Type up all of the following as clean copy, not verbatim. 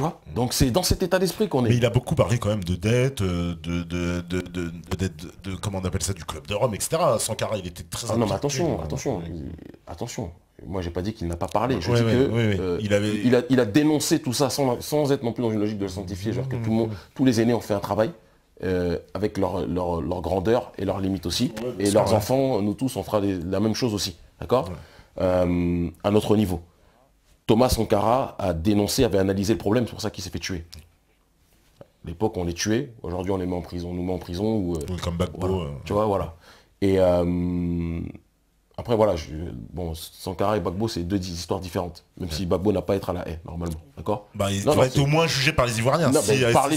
Tu vois? Donc c'est dans cet état d'esprit qu'on est. Mais il a beaucoup parlé quand même de dette, comment on appelle ça, du club de Rome, etc. Sankara, il était très Ah non, mais impliqué attention. Moi, j'ai pas dit qu'il n'a pas parlé. Je Ouais, dis ouais, que ouais, ouais. il a dénoncé tout ça sans être non plus dans une logique de le sanctifier. Genre que tout le monde, tous les aînés ont fait un travail avec leur grandeur et leurs limites aussi. Ouais, et leurs enfants, nous tous, on fera la même chose aussi. D'accord? À notre niveau. Thomas Sankara a dénoncé, avait analysé le problème, c'est pour ça qu'il s'est fait tuer. À l'époque, on les tuait. Aujourd'hui, on les met en prison. On nous met en prison. comme Gbagbo. Voilà. Tu vois, voilà. Et après, voilà, bon, Sankara et Gbagbo, c'est deux histoires différentes. Même si Gbagbo n'a pas à être à la haie, normalement. D'accord? Bah, il doit être au moins jugé par les Ivoiriens. Non, par les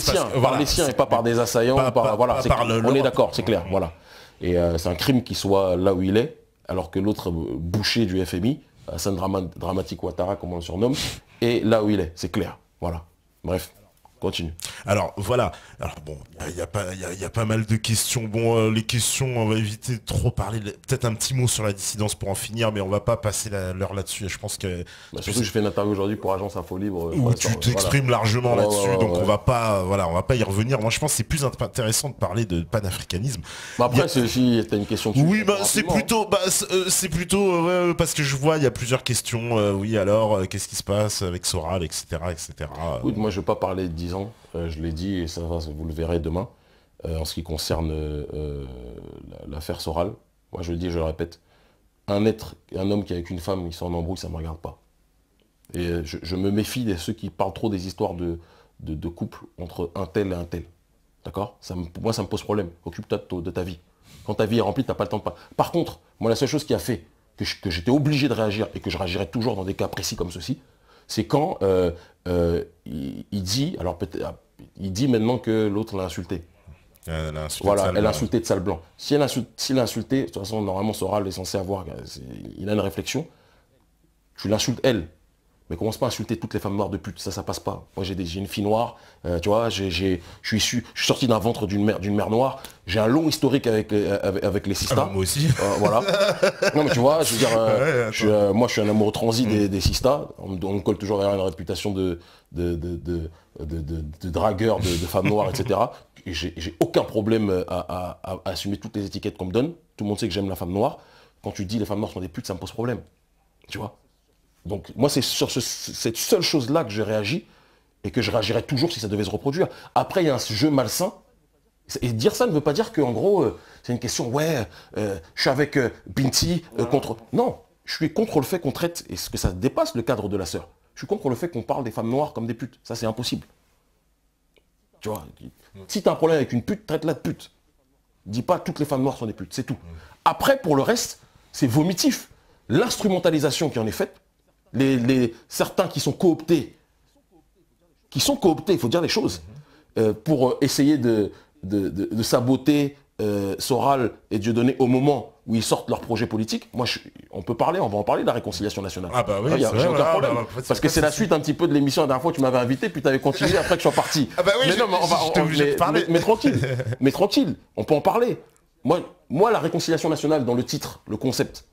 siens et pas par des assaillants. Voilà, on est d'accord, c'est clair. Voilà. Et c'est un crime qu'il soit là où il est, alors que l'autre boucher du FMI, Hassan Dramatique Ouattara, comme on le surnomme, est là où il est. C'est clair. Voilà. Bref. Continue. Alors voilà, alors bon, il y a pas mal de questions. Bon, les questions, on va éviter de trop parler. Peut-être un petit mot sur la dissidence pour en finir, mais on va pas passer l'heure là-dessus. Je pense que... surtout que je fais une interview aujourd'hui pour Agence Info Libre. Où tu t'exprimes largement là-dessus, donc on va pas y revenir. Moi je pense que c'est plus intéressant de parler de panafricanisme. Bah après, si t'as une question dessus. Oui, c'est plutôt, parce que je vois, il y a plusieurs questions. Oui, alors, qu'est-ce qui se passe avec Soral, etc., etc. Écoute, moi je veux pas parler de 10 ans. Je l'ai dit et ça, vous le verrez demain. En ce qui concerne l'affaire Soral, moi je le dis et je le répète, un homme qui est avec une femme, il s'en embrouille, ça ne me regarde pas. Et je me méfie de ceux qui parlent trop des histoires de couple entre un tel et un tel. D'accord? Moi ça me pose problème. Occupe-toi de ta vie. Quand ta vie est remplie, tu n'as pas le temps de parler. Par contre, moi la seule chose qui a fait que j'étais obligé de réagir et que je réagirai toujours dans des cas précis comme ceci, c'est quand il dit, alors peut-être, il dit maintenant que l'autre l'a insulté. Elle a insulté de sale blanc. S'il a insulté, de toute façon, normalement, Soral est censé avoir, il a une réflexion. Tu l'insultes elle. Mais commence pas à insulter toutes les femmes noires de pute, ça passe pas. Moi j'ai une fille noire, tu vois, je suis sorti d'un ventre d'une mère noire, j'ai un long historique avec les sistas. Moi aussi. Voilà. Non mais tu vois, je veux dire, moi je suis un amoureux transi des sistas, on me colle toujours derrière une réputation de dragueur, de femmes noires, etc. Et j'ai aucun problème à assumer toutes les étiquettes qu'on me donne. Tout le monde sait que j'aime la femme noire. Quand tu dis les femmes noires sont des putes, ça me pose problème. Tu vois. Donc moi c'est sur cette seule chose-là que je réagis et que je réagirai toujours si ça devait se reproduire. Après il y a un jeu malsain. Et dire ça ne veut pas dire qu'en gros c'est une question, je suis avec Binti contre... Non, je suis contre le fait qu'on traite, et que ça dépasse le cadre de la sœur. Je suis contre le fait qu'on parle des femmes noires comme des putes. Ça c'est impossible. Tu vois, si tu as un problème avec une pute, traite-la de pute. Dis pas toutes les femmes noires sont des putes, c'est tout. Après pour le reste, c'est vomitif. L'instrumentalisation qui en est faite, certains qui sont cooptés, il faut dire les choses, pour essayer de saboter Soral et Dieudonné au moment où ils sortent leur projet politique. Moi, on peut parler, on va en parler de la réconciliation nationale. Ah bah oui, j'ai aucun problème. Parce que c'est la suite un petit peu de l'émission la dernière fois, tu m'avais invité, puis tu avais continué après que je sois parti. Ah bah oui, j'étais obligé de parler. Mais tranquille, on peut en parler. Moi, la réconciliation nationale, dans le titre, le concept,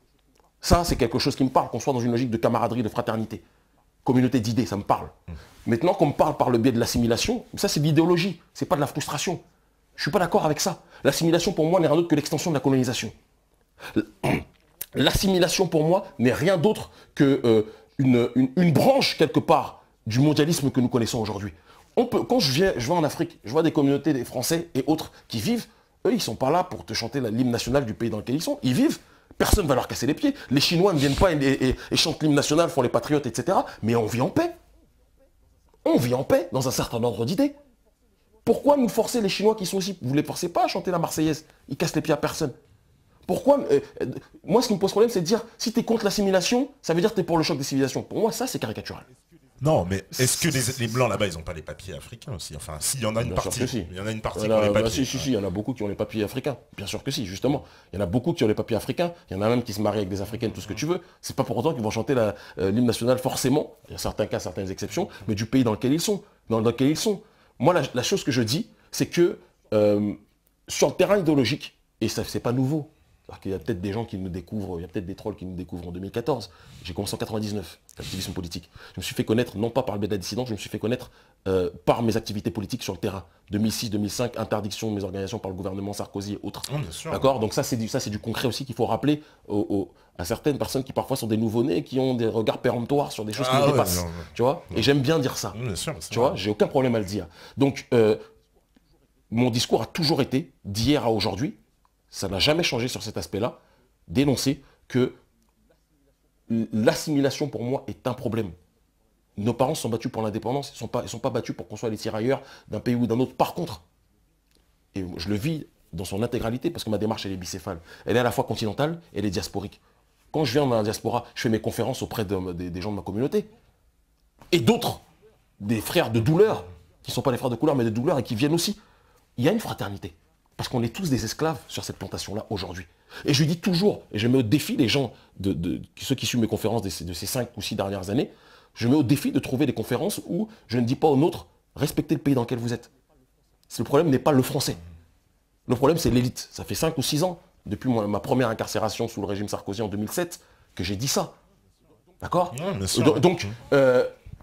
ça, c'est quelque chose qui me parle, qu'on soit dans une logique de camaraderie, de fraternité, communauté d'idées, ça me parle. Maintenant, qu'on me parle par le biais de l'assimilation, ça, c'est de l'idéologie, c'est pas de la frustration. Je suis pas d'accord avec ça. L'assimilation, pour moi, n'est rien d'autre que l'extension de la colonisation. L'assimilation, pour moi, n'est rien d'autre que une branche, quelque part, du mondialisme que nous connaissons aujourd'hui. Quand je vais en Afrique, je vois des communautés, des Français et autres qui vivent, eux, ils sont pas là pour te chanter l'hymne national du pays dans lequel ils sont. Ils vivent. Personne ne va leur casser les pieds. Les Chinois ne viennent pas et chantent l'hymne national, font les patriotes, etc. Mais on vit en paix. On vit en paix, dans un certain ordre d'idées. Pourquoi nous forcer les Chinois qui sont ici? Vous ne les forcez pas à chanter la Marseillaise. Ils cassent les pieds à personne. Pourquoi moi, ce qui me pose problème, c'est de dire, si tu es contre l'assimilation, ça veut dire que tu es pour le choc des civilisations. Pour moi, ça, c'est caricatural. Non, mais est-ce que les Blancs là-bas, ils n'ont pas les papiers africains aussi? Enfin, s'il y en a une partie. Il y en a une partie qui ont les papiers. Si, il y en a beaucoup qui ont les papiers africains. Bien sûr que si, justement. Il y en a beaucoup qui ont les papiers africains. Il y en a même qui se marient avec des Africaines, tout ce que tu veux. C'est pas pour autant qu'ils vont chanter l'hymne national forcément. Il y a certains cas, certaines exceptions, mais du pays dans lequel ils sont. Moi, la chose que je dis, c'est que sur le terrain idéologique, et ça, c'est pas nouveau. Alors qu'il y a peut-être des gens qui nous découvrent, il y a peut-être des trolls qui nous découvrent en 2014. J'ai commencé en 99, l'activisme politique. Je me suis fait connaître, non pas par le biais de la dissidence, je me suis fait connaître par mes activités politiques sur le terrain. 2006-2005, interdiction de mes organisations par le gouvernement Sarkozy et autres. D'accord. Donc ça, c'est du concret aussi qu'il faut rappeler à certaines personnes qui parfois sont des nouveau-nés, qui ont des regards péremptoires sur des choses qui nous dépassent. Tu vois. Et j'aime bien dire ça. Bien sûr, tu vois, j'ai aucun problème à le dire. Donc, mon discours a toujours été, d'hier à aujourd'hui, ça n'a jamais changé sur cet aspect-là, d'énoncer que l'assimilation pour moi est un problème. Nos parents se sont battus pour l'indépendance, ils ne sont pas battus pour qu'on soit les tirailleurs d'un pays ou d'un autre. Par contre, et je le vis dans son intégralité parce que ma démarche elle est bicéphale, elle est à la fois continentale et elle est diasporique. Quand je viens dans la diaspora, je fais mes conférences auprès des gens de ma communauté. Et d'autres, des frères de douleur, qui ne sont pas les frères de couleur mais de douleur et qui viennent aussi. Il y a une fraternité. Parce qu'on est tous des esclaves sur cette plantation-là aujourd'hui. Et je dis toujours, et je mets au défi les gens, ceux qui suivent mes conférences de ces 5 ou 6 dernières années, je mets au défi de trouver des conférences où je ne dis pas aux nôtres, respectez le pays dans lequel vous êtes. Le problème n'est pas le français. Le problème, c'est l'élite. Ça fait 5 ou 6 ans, depuis ma première incarcération sous le régime Sarkozy en 2007, que j'ai dit ça. D'accord? Donc,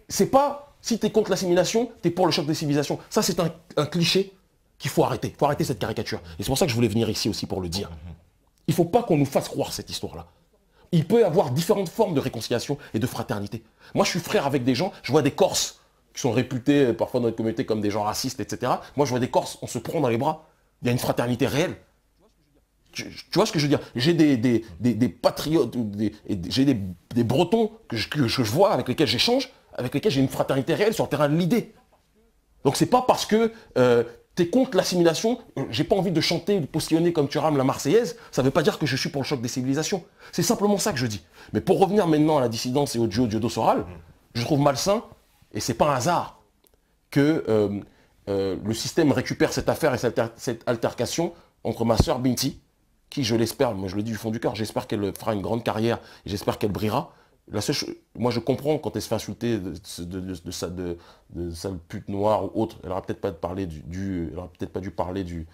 c'est pas, si tu es contre l'assimilation, tu es pour le choc des civilisations. Ça, c'est un cliché qu'il faut arrêter. Il faut arrêter cette caricature. Et c'est pour ça que je voulais venir ici aussi pour le dire. Il ne faut pas qu'on nous fasse croire cette histoire-là. Il peut y avoir différentes formes de réconciliation et de fraternité. Moi, je suis frère avec des gens, je vois des Corses qui sont réputés parfois dans notre communauté comme des gens racistes, etc. Moi, je vois des Corses, on se prend dans les bras. Il y a une fraternité réelle. Tu vois ce que je veux dire? J'ai des patriotes, j'ai des Bretons que je vois, avec lesquels j'échange, avec lesquels j'ai une fraternité réelle sur le terrain de l'idée. Donc c'est pas parce que tu es contre l'assimilation, j'ai pas envie de chanter, de postillonner comme Thuram la Marseillaise, ça veut pas dire que je suis pour le choc des civilisations. C'est simplement ça que je dis. Mais pour revenir maintenant à la dissidence et au duo Diodo-Soral, je trouve malsain, et c'est pas un hasard, que le système récupère cette affaire et cette altercation entre ma sœur Binti, qui, je l'espère, moi je le dis du fond du cœur, j'espère qu'elle fera une grande carrière, et j'espère qu'elle brillera. Moi je comprends quand elle se fait insulter de sale pute noire ou autre, elle n'aurait peut-être pas dû parler du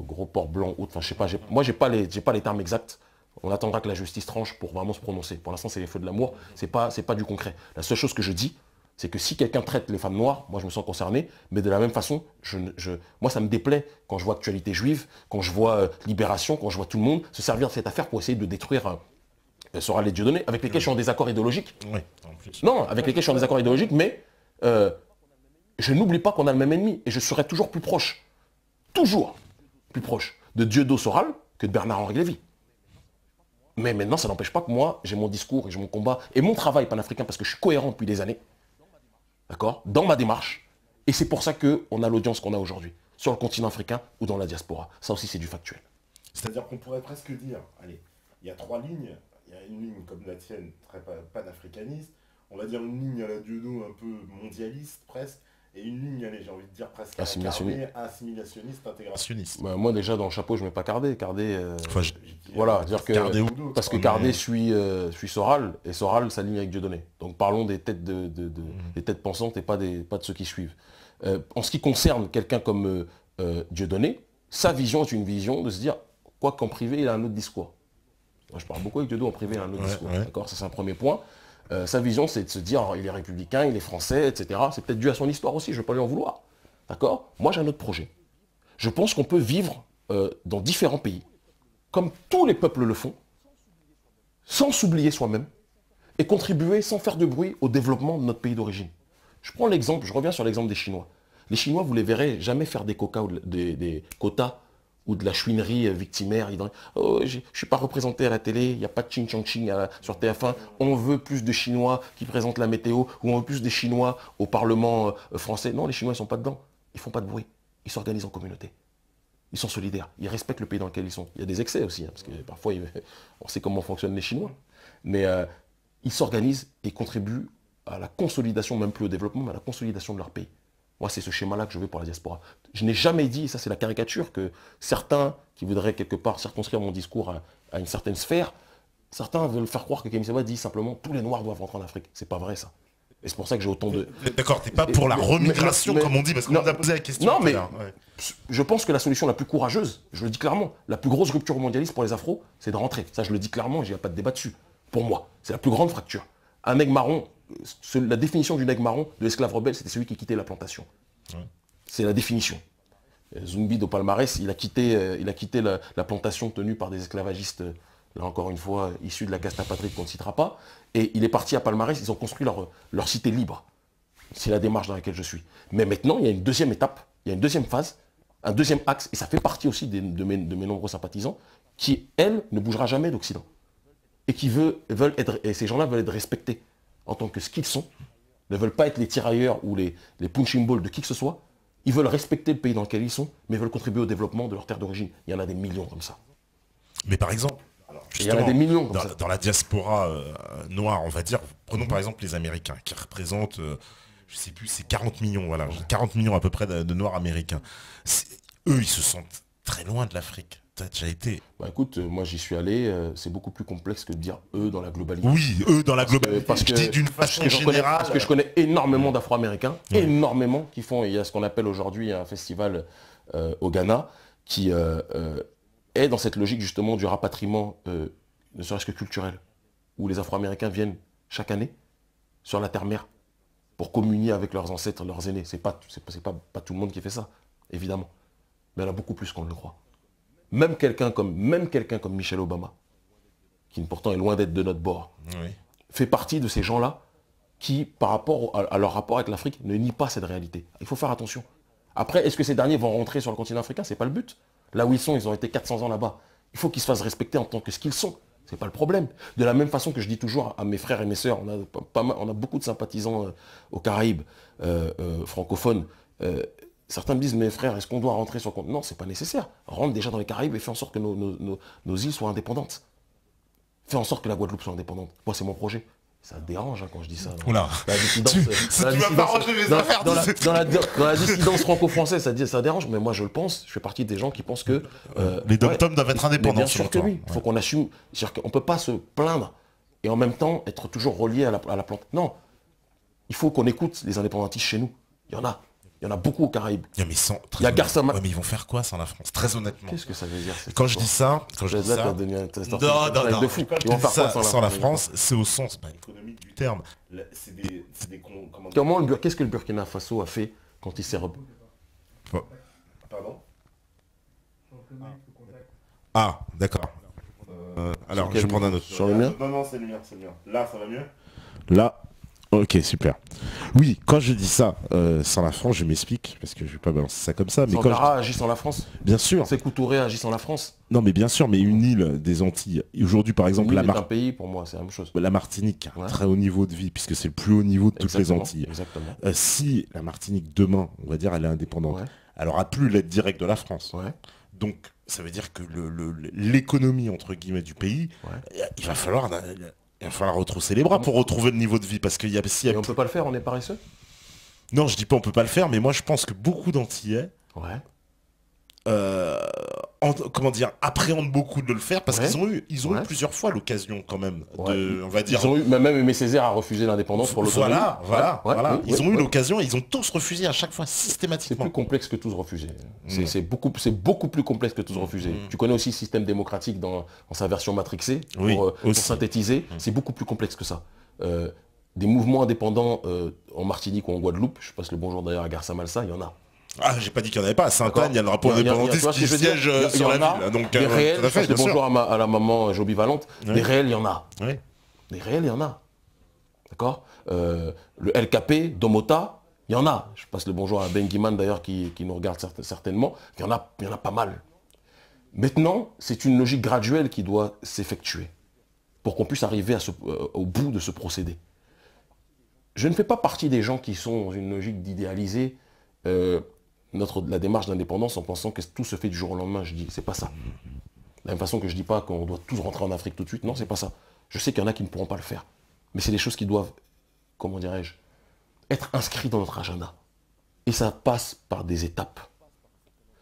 gros porc blanc ou autre, enfin je sais pas, moi j'ai pas les termes exacts. On attendra que la justice tranche pour vraiment se prononcer. Pour l'instant c'est les feux de l'amour, c'est pas du concret. La seule chose que je dis, c'est que si quelqu'un traite les femmes noires, moi je me sens concerné, mais de la même façon, moi ça me déplaît quand je vois Actualité Juive, quand je vois Libération, quand je vois tout le monde se servir de cette affaire pour essayer de détruire Soral et Dieudonné, avec lesquels je suis en désaccord idéologique. Oui, en plus. Non, avec lesquels je suis en désaccord idéologique, mais je n'oublie pas qu'on a le même ennemi, et je serai toujours plus proche de Dieudonné-Soral que de Bernard-Henri Lévy. Mais maintenant, ça n'empêche pas que moi, j'ai mon discours et j'ai mon combat, et mon travail panafricain, parce que je suis cohérent depuis des années, d'accord, dans ma démarche, et c'est pour ça qu'on a l'audience qu'on a aujourd'hui, sur le continent africain ou dans la diaspora. Ça aussi, c'est du factuel. C'est-à-dire qu'on pourrait presque dire, allez, il y a 3 lignes, il y a une ligne comme la tienne, très panafricaniste, on va dire une ligne à la Diodo un peu mondialiste presque, et une ligne, allez, j'ai envie de dire presque assimilationniste, intégrationniste. Bah, moi déjà dans le chapeau je mets pas Cardé. Enfin, voilà, dire que Cardé ou d'autres, parce que Cardé suit Soral et Soral s'aligne avec Dieudonné. Donc parlons des têtes des têtes pensantes et pas de ceux qui suivent. En ce qui concerne quelqu'un comme Dieudonné, sa vision est une vision de se dire quoi qu'en privé il a un autre discours. Moi je parle beaucoup avec Dieudonné en privé, il a un autre discours. D'accord, ça c'est un premier point. Sa vision, c'est de se dire, il est républicain, il est français, etc. C'est peut-être dû à son histoire aussi, je ne vais pas lui en vouloir. D'accord? Moi, j'ai un autre projet. Je pense qu'on peut vivre dans différents pays, comme tous les peuples le font, sans s'oublier soi-même, et contribuer sans faire de bruit au développement de notre pays d'origine. Je prends l'exemple, je reviens sur l'exemple des Chinois. Les Chinois, vous les verrez jamais faire des quotas ou de la chouinerie victimaire. Oh, je ne suis pas représenté à la télé, il n'y a pas de ching chang ching sur TF1. On veut plus de Chinois qui présentent la météo, ou on veut plus de Chinois au Parlement français. Non, les Chinois, ils ne sont pas dedans. Ils ne font pas de bruit. Ils s'organisent en communauté. Ils sont solidaires. Ils respectent le pays dans lequel ils sont. Il y a des excès aussi, parce que parfois, on sait comment fonctionnent les Chinois. Mais ils s'organisent et contribuent à la consolidation, même plus au développement, mais à la consolidation de leur pays. Moi, c'est ce schéma-là que je veux pour la diaspora. Je n'ai jamais dit, et ça c'est la caricature, que certains qui voudraient quelque part circonscrire mon discours à une certaine sphère, certains veulent faire croire que Kémy Séba dit simplement tous les Noirs doivent rentrer en Afrique. C'est pas vrai ça. Et c'est pour ça que j'ai autant de... D'accord, t'es pas pour la remigration comme on dit, parce qu'on nous a posé la question. Non, mais Je pense que la solution la plus courageuse, je le dis clairement, la plus grosse rupture mondialiste pour les afros, c'est de rentrer. Ça, je le dis clairement, il n'y a pas de débat dessus. Pour moi, c'est la plus grande fracture. Un nègre marron, la définition du nègre marron, de l'esclave rebelle, c'était celui qui quittait la plantation. Ouais. C'est la définition. Zumbi do Palmarès, il a quitté la plantation tenue par des esclavagistes, là encore une fois, issus de la caste apatride qu'on ne citera pas, et il est parti à Palmarès, ils ont construit leur cité libre. C'est la démarche dans laquelle je suis. Mais maintenant, il y a une deuxième étape, il y a une deuxième phase, un deuxième axe, et ça fait partie aussi de mes nombreux sympathisants, qui, elle, ne bougera jamais d'Occident. Et et ces gens-là veulent être respectés en tant que ce qu'ils sont, ne veulent pas être les tirailleurs ou les punching balls de qui que ce soit. Ils veulent respecter le pays dans lequel ils sont, mais veulent contribuer au développement de leur terre d'origine. Il y en a des millions comme ça. Mais par exemple, il y en a des millions comme ça. Dans la diaspora noire, on va dire, prenons par exemple les Américains, qui représentent, je sais plus, c'est 40 millions, voilà, 40 millions à peu près de Noirs américains. Eux, ils se sentent très loin de l'Afrique. Tu as déjà été... Bah écoute, moi j'y suis allé, c'est beaucoup plus complexe que de dire eux dans la globalité. Oui, eux dans la globalité, parce que, d'une façon générale. Parce que je connais énormément d'Afro-Américains, énormément, qui font, il y a ce qu'on appelle aujourd'hui un festival au Ghana, qui est dans cette logique justement du rapatriement, ne serait-ce que culturel, où les Afro-Américains viennent chaque année sur la terre-mère pour communier avec leurs ancêtres, leurs aînés. C'est pas tout le monde qui fait ça, évidemment. Mais il y en a beaucoup plus qu'on le croit. Même quelqu'un comme Michelle Obama, qui pourtant est loin d'être de notre bord, fait partie de ces gens-là qui, par rapport à leur rapport avec l'Afrique, ne nient pas cette réalité. Il faut faire attention. Après, est-ce que ces derniers vont rentrer sur le continent africain? C'est pas le but. Là où ils ont été 400 ans là-bas. Il faut qu'ils se fassent respecter en tant que ce qu'ils sont. C'est pas le problème. De la même façon que je dis toujours à mes frères et mes sœurs, on a beaucoup de sympathisants aux Caraïbes francophones. Certains me disent, mes frères, est-ce qu'on doit rentrer sur le continent? Non, c'est pas nécessaire. Rentre déjà dans les Caraïbes et fais en sorte que nos îles soient indépendantes. Fais en sorte que la Guadeloupe soit indépendante. Moi, c'est mon projet. Ça dérange quand je dis ça. Oula. La dissidence, dans la dissidence franco-française, ça dérange, mais moi je le pense. Je fais partie des gens qui pensent que... les dom-toms doivent être indépendants. Bien sûr que oui. Il faut qu'on assume. On ne peut pas se plaindre et en même temps être toujours relié à la plante. Non. Il faut qu'on écoute les indépendantistes chez nous. Il y en a. Il y en a beaucoup aux Caraïbes. Il y a Garsama. Mais ils vont faire quoi sans la France? Très honnêtement. Qu'est-ce que ça veut dire? Quand je dis ça, non. Ils vont faire quoi sans la France? C'est au sens économique du terme. Qu'est-ce que le Burkina Faso a fait quand il s'est... Pardon? Ah, d'accord. Alors, je vais prendre un autre. Sur le mien? Non, c'est le mien. Là, ça va mieux? Là, ok, super. Oui, quand je dis ça, sans la France, je m'explique, parce que je vais pas balancer ça comme ça. Mais Sankara agit sans la France? Bien sûr. Sékou Touré agit sans la France? Non, mais bien sûr, mais une île des Antilles. Aujourd'hui, par exemple, un pays, pour moi, c'est la même chose. La Martinique a un très haut niveau de vie, puisque c'est le plus haut niveau de toutes les Antilles. Exactement. Si la Martinique, demain, on va dire, elle est indépendante, elle n'aura plus l'aide directe de la France. Donc, ça veut dire que l'économie, entre guillemets, du pays, il va falloir retrousser les bras pour retrouver le niveau de vie. Parce qu'il y a... Et on peut pas le faire, on est paresseux? Non, je dis pas on peut pas le faire, mais moi je pense que beaucoup d'Antillais comment dire, appréhendent beaucoup de le faire parce qu'ils ont eu plusieurs fois l'occasion quand même de, on va dire... Ils ont eu, même Aimé Césaire a refusé l'indépendance pour l'autonomie. Voilà. Ils ont eu l'occasion, ils ont tous refusé à chaque fois, systématiquement. C'est plus complexe que tous refuser. C'est beaucoup plus complexe que tous refuser. Tu connais aussi le système démocratique dans sa version matrixée, pour synthétiser. C'est beaucoup plus complexe que ça. Des mouvements indépendants en Martinique ou en Guadeloupe, je passe le bonjour d'ailleurs à Garça Malsa, il y en a. Ah, j'ai pas dit qu'il n'y en avait pas. À Sainte-Anne, il y a le rapport indépendantiste qui siège sur la ville. Donc, des réels, je passe le bonjour à la maman Joby Valente. Des réels, il y en a. Des réels, il y en a. D'accord. Le LKP, Domota, il y en a. Je passe le bonjour à Ben Guiman d'ailleurs qui nous regarde certainement. Il y en a pas mal. Maintenant, c'est une logique graduelle qui doit s'effectuer pour qu'on puisse arriver au bout de ce procédé. Je ne fais pas partie des gens qui sont dans une logique d'idéaliser la démarche d'indépendance en pensant que tout se fait du jour au lendemain. Je dis, c'est pas ça. De la même façon que je dis pas qu'on doit tous rentrer en Afrique tout de suite. Non, c'est pas ça. Je sais qu'il y en a qui ne pourront pas le faire. Mais c'est des choses qui doivent, comment dirais-je, être inscrites dans notre agenda. Et ça passe par des étapes.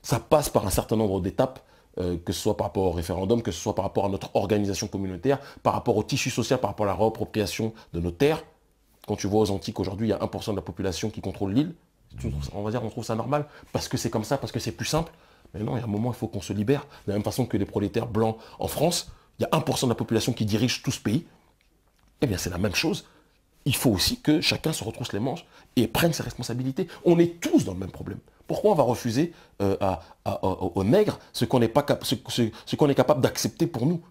Ça passe par un certain nombre d'étapes, que ce soit par rapport au référendum, que ce soit par rapport à notre organisation communautaire, par rapport au tissu social, par rapport à la réappropriation de nos terres. Quand tu vois aux Antilles qu'aujourd'hui, il y a 1% de la population qui contrôle l'île, On va dire on trouve ça normal parce que c'est comme ça, parce que c'est plus simple. Mais non, il y a un moment, il faut qu'on se libère. De la même façon que les prolétaires blancs en France, il y a 1% de la population qui dirige tout ce pays. Eh bien, c'est la même chose. Il faut aussi que chacun se retrousse les manches et prenne ses responsabilités. On est tous dans le même problème. Pourquoi on va refuser aux nègres ce qu'on est capable d'accepter pour nous?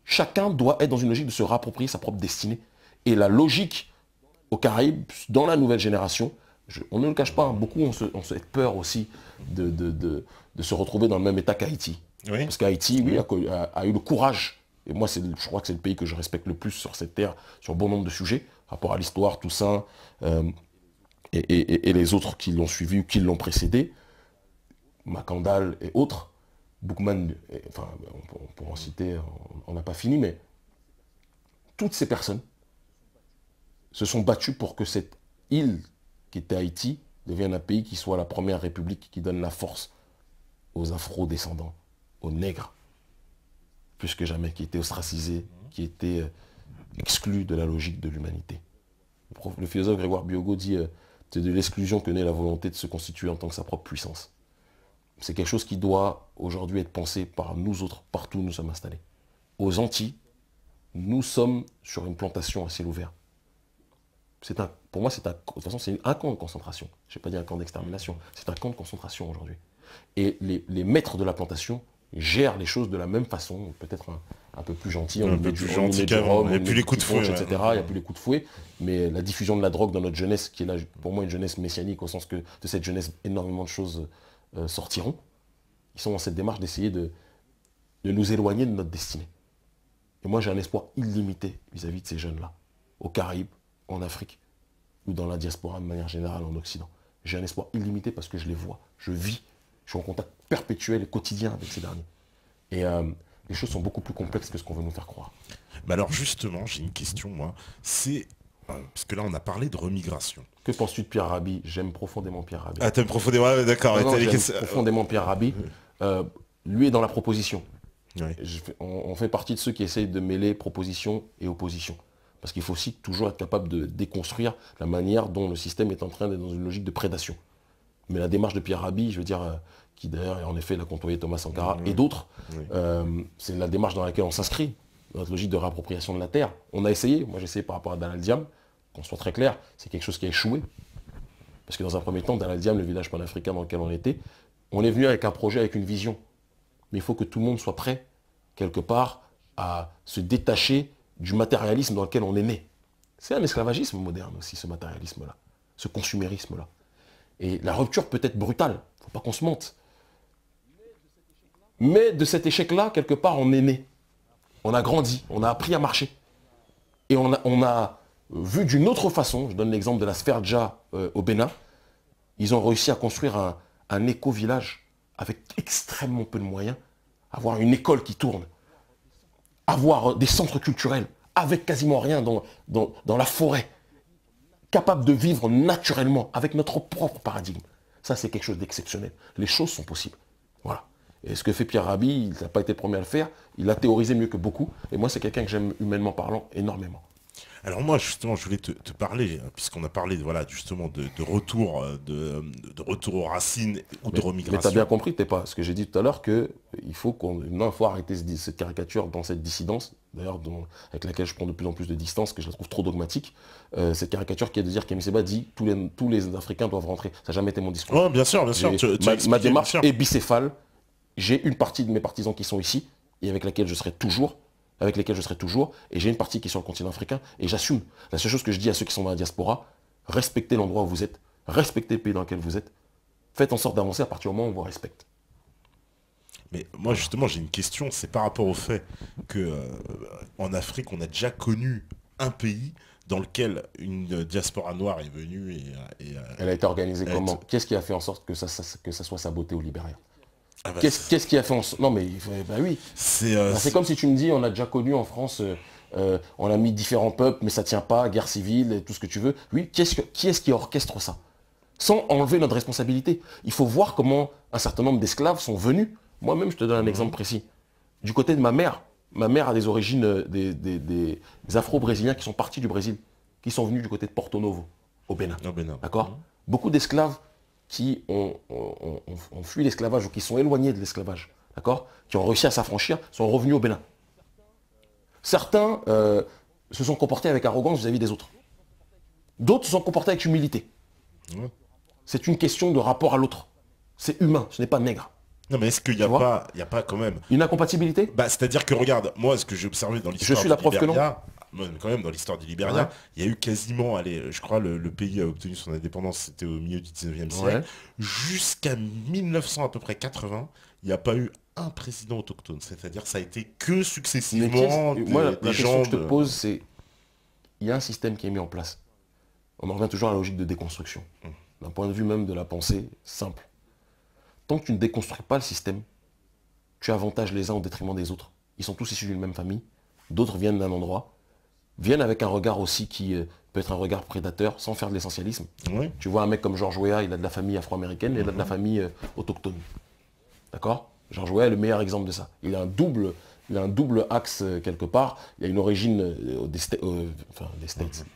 Chacun doit être dans une logique de se rapproprier sa propre destinée. Et la logique aux Caraïbes, dans la nouvelle génération, on ne le cache pas, hein, beaucoup ont cette peur aussi de se retrouver dans le même état qu'Haïti. Oui. Parce qu'Haïti, oui, a eu le courage, et moi je crois que c'est le pays que je respecte le plus sur cette terre, sur bon nombre de sujets, par rapport à l'histoire, Toussaint, et les autres qui l'ont suivi ou qui l'ont précédé, Macandal et autres, Boukman, enfin on pourra en citer, on n'a pas fini, mais toutes ces personnes se sont battues pour que cette île qui était Haïti devienne un pays qui soit la première république qui donne la force aux afro-descendants, aux nègres, plus que jamais, qui étaient ostracisés, qui étaient exclus de la logique de l'humanité. Le philosophe Grégoire Biogo dit c'est de l'exclusion que naît la volonté de se constituer en tant que sa propre puissance. C'est quelque chose qui doit aujourd'hui être pensé par nous autres, partout où nous sommes installés. Aux Antilles, nous sommes sur une plantation à ciel ouvert. Pour moi, de toute façon, c'est un camp de concentration. Je n'ai pas dit un camp d'extermination. C'est un camp de concentration aujourd'hui. Et les maîtres de la plantation gèrent les choses de la même façon, peut-être un peu plus gentil. On met du rhum, il n'y a plus les coups de fouet, etc. Il n'y a plus les coups de fouet. Mais la diffusion de la drogue dans notre jeunesse, qui est là, pour moi une jeunesse messianique, au sens que de cette jeunesse, énormément de choses sortiront. Ils sont dans cette démarche d'essayer de nous éloigner de notre destinée. Et moi, j'ai un espoir illimité vis-à-vis de ces jeunes-là, aux Caraïbes, en Afrique, ou dans la diaspora de manière générale en Occident. J'ai un espoir illimité parce que je les vois, je vis, je suis en contact perpétuel et quotidien avec ces derniers. Et les choses sont beaucoup plus complexes que ce qu'on veut nous faire croire. Mais alors justement, j'ai une question, moi. C'est... Parce que là, on a parlé de remigration. Que penses-tu de Pierre Rabhi? J'aime profondément Pierre Rabhi. Ah, t'aimes profondément, d'accord. J'aime profondément Pierre Rabhi. Lui est dans la proposition. Oui. On fait partie de ceux qui essayent de mêler proposition et opposition. Parce qu'il faut aussi toujours être capable de déconstruire la manière dont le système est en train d'être dans une logique de prédation. Mais la démarche de Pierre Rabhi, je veux dire, qui d'ailleurs, en effet, l'a côtoyé Thomas Sankara et d'autres, c'est la démarche dans laquelle on s'inscrit, dans notre logique de réappropriation de la terre. On a essayé, moi j'ai essayé par rapport à Dalal Diam, qu'on soit très clair, c'est quelque chose qui a échoué. Parce que dans un premier temps, Dalal Diam, le village panafricain dans lequel on était, on est venu avec un projet, avec une vision. Mais il faut que tout le monde soit prêt, quelque part, à se détacher du matérialisme dans lequel on est né. C'est un esclavagisme moderne aussi, ce matérialisme-là, ce consumérisme-là. Et la rupture peut être brutale, il ne faut pas qu'on se mente. Mais de cet échec-là, quelque part, on est né. On a grandi, on a appris à marcher. Et on a vu d'une autre façon, je donne l'exemple de la Sphère Dja au Bénin, ils ont réussi à construire un éco-village avec extrêmement peu de moyens, avoir une école qui tourne, avoir des centres culturels avec quasiment rien dans la forêt, capable de vivre naturellement avec notre propre paradigme. Ça, c'est quelque chose d'exceptionnel. Les choses sont possibles. Voilà. Et ce que fait Pierre Rabhi, il n'a pas été le premier à le faire. Il a théorisé mieux que beaucoup. Et moi, c'est quelqu'un que j'aime humainement parlant énormément. Alors moi, justement, je voulais te parler, puisqu'on a parlé voilà, justement de retour, de retour aux racines ou de remigration. Mais tu as bien compris, ce que j'ai dit tout à l'heure, qu'il faut arrêter cette caricature dans cette dissidence, d'ailleurs avec laquelle je prends de plus en plus de distance, que je la trouve trop dogmatique, cette caricature qui est de dire qu'Aimé Seba dit tous les Africains doivent rentrer. Ça n'a jamais été mon discours. Oh, bien sûr, bien sûr. Ma démarche est bicéphale. J'ai une partie de mes partisans qui sont ici, et avec lesquels je serai toujours, et j'ai une partie qui est sur le continent africain, et j'assume. La seule chose que je dis à ceux qui sont dans la diaspora, respectez l'endroit où vous êtes, respectez le pays dans lequel vous êtes, faites en sorte d'avancer à partir du moment où on vous respecte. Mais moi justement j'ai une question, c'est par rapport au fait qu'en Afrique on a déjà connu un pays dans lequel une diaspora noire est venue et elle a été organisée comment? Qu'est-ce qui a fait en sorte que ça soit saboté au Libéria? Qu'est-ce qui a fait en sorte... Non mais, bah oui. C'est comme si tu me dis, on a déjà connu en France, on a mis différents peuples, mais ça tient pas, guerre civile, et tout ce que tu veux. Oui, qui est-ce qui orchestre ça? Sans enlever notre responsabilité. Il faut voir comment un certain nombre d'esclaves sont venus. Moi-même, je te donne un exemple précis. Du côté de ma mère a des origines des Afro-Brésiliens qui sont partis du Brésil, qui sont venus du côté de Porto Novo, au Bénin. D'accord. Beaucoup d'esclaves qui ont fui l'esclavage ou qui sont éloignés de l'esclavage, d'accord, qui ont réussi à s'affranchir, sont revenus au Bénin. Certains se sont comportés avec arrogance vis-à-vis des autres. D'autres se sont comportés avec humilité. Ouais. C'est une question de rapport à l'autre. C'est humain, ce n'est pas nègre. Non mais est-ce qu'il n'y a pas quand même... Une incompatibilité? C'est-à-dire que regarde, moi ce que j'ai observé dans l'histoire du Libéria, quand même dans l'histoire du Libéria, il y a eu quasiment, je crois le pays a obtenu son indépendance, c'était au milieu du 19e siècle, jusqu'à 1900 à peu près 80, il n'y a pas eu un président autochtone. C'est-à-dire ça a été que successivement la question que je te pose, c'est il y a un système qui est mis en place. On en revient toujours à la logique de déconstruction. D'un point de vue même de la pensée simple. Tant que tu ne déconstruis pas le système, tu avantages les uns au détriment des autres. Ils sont tous issus d'une même famille, d'autres viennent d'un endroit, viennent avec un regard aussi qui peut être un regard prédateur, sans faire de l'essentialisme. Oui. Tu vois un mec comme George Weah, il a de la famille afro-américaine, il a de la famille autochtone. D'accord? George Weah est le meilleur exemple de ça. Il a un double axe quelque part. Il y a une origine des States,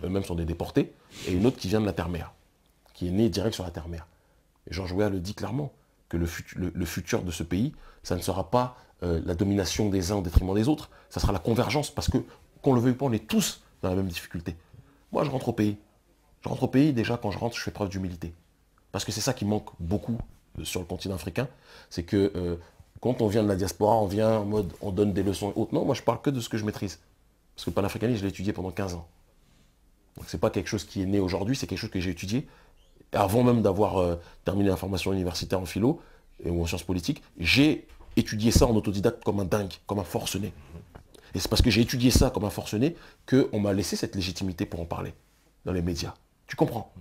eux-mêmes sont des déportés, et une autre qui vient de la terre-mère, qui est née direct sur la terre-mère. Et George Weah le dit clairement, que le futur de ce pays, ça ne sera pas la domination des uns au détriment des autres, ça sera la convergence, parce que, qu'on le veuille pas, on est tous dans la même difficulté. Moi, je rentre au pays. Je rentre au pays, déjà, quand je rentre, je fais preuve d'humilité. Parce que c'est ça qui manque beaucoup sur le continent africain, c'est que quand on vient de la diaspora, on vient en mode, on donne des leçons et autres. Non, moi, je parle que de ce que je maîtrise. Parce que le panafricanisme, je l'ai étudié pendant 15 ans. Donc, c'est pas quelque chose qui est né aujourd'hui, c'est quelque chose que j'ai étudié avant même d'avoir terminé la formation universitaire en philo ou en sciences politiques. J'ai étudié ça en autodidacte comme un dingue, comme un forcené. Et c'est parce que j'ai étudié ça comme un forcené qu'on m'a laissé cette légitimité pour en parler dans les médias. Tu comprends?